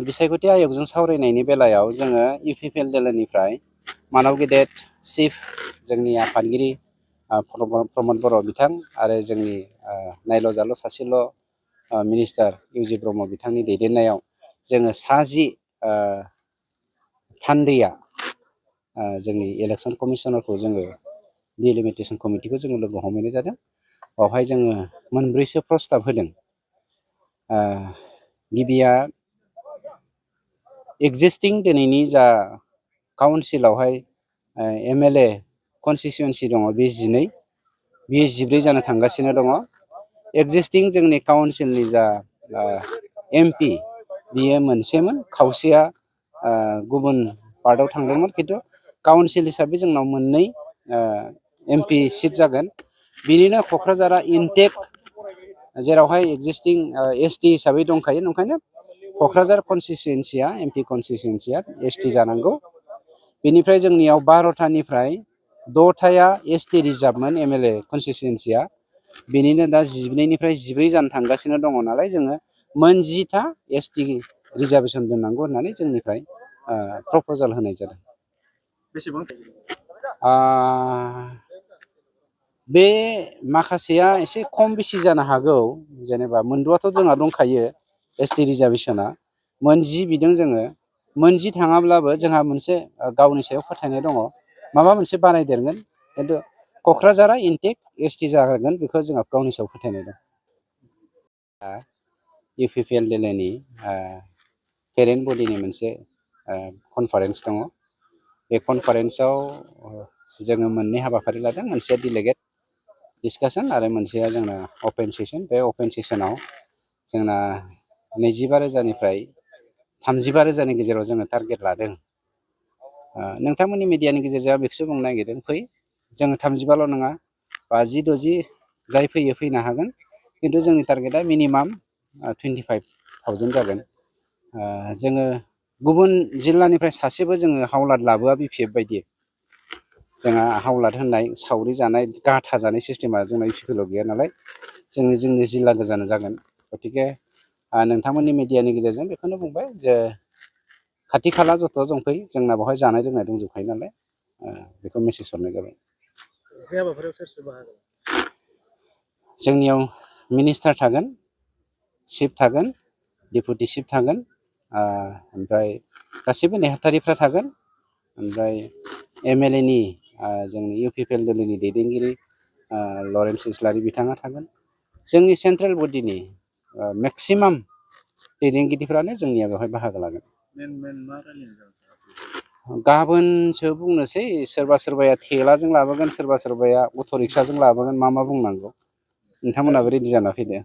बिसायख'थि आयगजों सावरायनायनि बेलायाव जोङो इउ.प दोलोनिफ्राय मानव गेदेर चिफ जोंनि आफादगिरि प्रमद बर' बिथां आरो जोंनि नायल' जाल' सासेल' मिनिस्टार इउ.जि ब्रह्म बिथांनि दैदेननायाव जोङो 10 थान्दैया जोंनि इलेक्सन कमिसनारखौ जोङो डिलिमिटेसन कमिटिखौ जोङो लोगो हमहैनाय जादों। बावहाय जोङो मोनब्रैसो प्रस्ताब होदों। गिबिया एक्जिस्टिं दिनैनि जा काउन्सिलावहाय एम.एल.ए कनस्टिटुवेन्सि दङ बे 12, बेयो 14 जानो थांगासिनो दङ। एक्जिस्टिं जोंनि काउन्सिलनि जा एम.पि बियो मोनसेमोन, खावसेया गुबुन पार्टआव थांदोंमोन, खिन्थु काउन्सिल हिसाबै जोंनाव 2 एम.पि सिट जागोन। बिनिनो क'क्राझारा इनटेक, जेरावहाय एक्जिस्टिं एस.टि हिसाबै दंखायो, ओंखायनो क'क्राझार कनस्टिटुवेन्सिया एम.पि कनस्टिटुवेन्सिया एस.टि जानांगौ। बेनिफ्राय जोंनियाव 12थानिफ्राय 6थाया एस.टि रिजार्भमोन एम.एल.ए कनस्टिटुवेन्सिया, बेनिनो दा 12निफ्राय 14 जानो थांगासिनो दङ नालाय जोङो 10था एस.टि रिजार्भेसन दोननांगौ होननानै जोंनिफ्राय प्रप'जाल होनाय जादों। बेसेबां? बे माखासेया एसे खम बेसि जानो हागौ, जेनेबा मोनद'आथ' जोंहा दंखायो एस.टि रिजार्भेसना, 10 बिदों जोङो। 10 थाङाब्लाबो जोंहा मोनसे गावनि सायाव फोथायनाय दङ, माबा मोनसे बानायदेरगोन, खिन्थु क'क्राझारा इनटेक एस.टि जागोन बेखौ जोंहा गावनि सायाव फोथायनाय दं। इउ.पि दोलोनि पेरेन्ट बडिनि मोनसे कनफारेन्स दङ। बे कनफारेन्सआव जोङो 2 हाबाफारि लादों, मोनसेया डिलेगेट डिसकासन आरो मोनसेया जोंना अपेन सेसन। बे अपेन सेसनाव जोंना 25,000निफ्राय 35,000नि गेजेराव जोङो टारगेट लादों। नोंथांमोननि मिडियानि गेजेरजों आं बेखौसो बुंनो नागिरदों, फै जोङो 35ल' नङा, 50-60 जाय फैयो फैनो हागोन, खिन्थु जोंनि टारगेटआ मिनिमाम 25,000 जागोन। जोङो गुबुन जिल्लानिफ्राय सासेबो जोङो हावलाद लाबोआ बि.पि.एफ बायदि। जोंहा हावलाद होननाय, सावरि जानाय, गाथा जानाय सिस्टेमा जोंना इउ.पि.ल' गैया नालाय, जोंनि जिल्ला गोजानो जागोन। गतिके नोंथांमोननि मिडियानि गेजेरजों बेखौनो बुंबाय जे खाथि खाला जथ' दंफै, जोंना बेवहाय जानाय लोंनाय दंजोबखायो नालाय, बेखौ मेसेज हरनाय जाबाय। बे हाबाफारियाव सोर सोर बाहागो? जोंनियाव मिनिस्टार थागोन, चिफ थागोन, डेपुटि चिफ थागोन, ओमफ्राय गासैबो नेहाथारिफ्रा थागोन, ओमफ्राय एम.एल.ए नि जोंनि इउ.पि दोलोनि दैदेनगिरि लरेन्स इस्लारि बिथाङा थागोन। जोंनि सेन्ट्रेल बडिनि मेक्सिमाम दैदेनगिरिफ्रानो जोंनिया बेवहाय बाहागो लागोन। गाबोनसो बुंनोसै, सोरबा सोरबाया थेलाजों लाबोगोन, सोरबा सोरबाया अट' रिक्साजों लाबोगोन, मा बुंनांगौ। नोंथांमोनाबो रेडि जाना फैदो।